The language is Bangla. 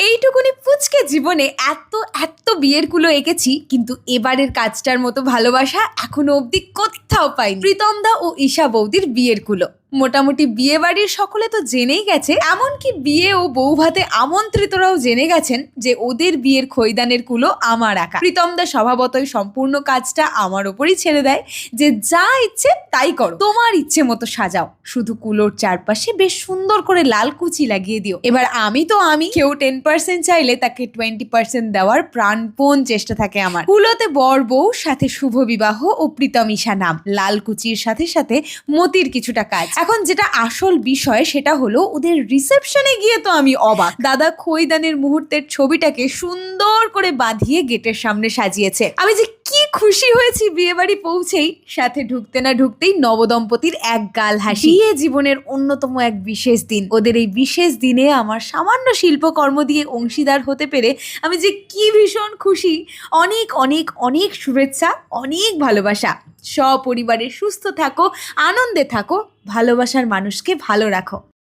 এইটুকুনি পুচকে জীবনে এত এত বিয়ের কুলো এঁকেছি, কিন্তু এবারের কাজটার মতো ভালোবাসা এখনো অবধি কোথাও পাইনি। প্রীতম দা ও ঈশা বৌদির বিয়ের কুলো মোটামুটি বিয়ে বাড়ির সকলে তো জেনেই গেছে, এমনকি বিয়ে ও বউ ভাতে আমন্ত্রিতরাও জেনে গেছেন যে ওদের বিয়ের খৈদানের কুলো আমার আঁকা। প্রীতম দা স্বভাবতই সম্পূর্ণ কাজটা আমার ওপরই ছেড়ে দেয় যে যা ইচ্ছে তাই করো, তোমার ইচ্ছে মতো সাজাও, শুধু কুলোর চারপাশে বেশ সুন্দর করে লাল কুচি লাগিয়ে দিও। এবার আমি কেউ 10% চাইলে তাকে 20% দেওয়ার প্রাণপণ চেষ্টা থাকে আমার। কুলোতে বর বউ সাথে শুভ বিবাহ ও প্রীতম ঈশা নাম, লাল কুচির সাথে সাথে মতির কিছুটা কাজ। এখন যেটা আসল বিষয় সেটা হলো ওদের রিসেপশনে গিয়ে তো আমি অবাক। দাদা খৈদানের মুহূর্তের ছবিটাকে সুন্দর করে বাঁধিয়ে গেটের সামনে সাজিয়েছে। আমি যে কি খুশি হয়েছি বিয়ে বাড়ি পৌঁছেই, সাথে ঢুকতে না ঢুকতেই নবদম্পতির এক গাল হাসি। বিয়ে জীবনের অন্যতম এক বিশেষ দিন, ওদের এই বিশেষ দিনে আমার সামান্য শিল্পকর্ম দিয়ে অংশীদার হতে পেরে আমি যে কি ভীষণ খুশি। অনেক অনেক অনেক শুভেচ্ছা, অনেক ভালোবাসা। সপরিবারে সুস্থ থাকো, আনন্দে থাকো, ভালোবাসার মানুষকে ভালো রাখো।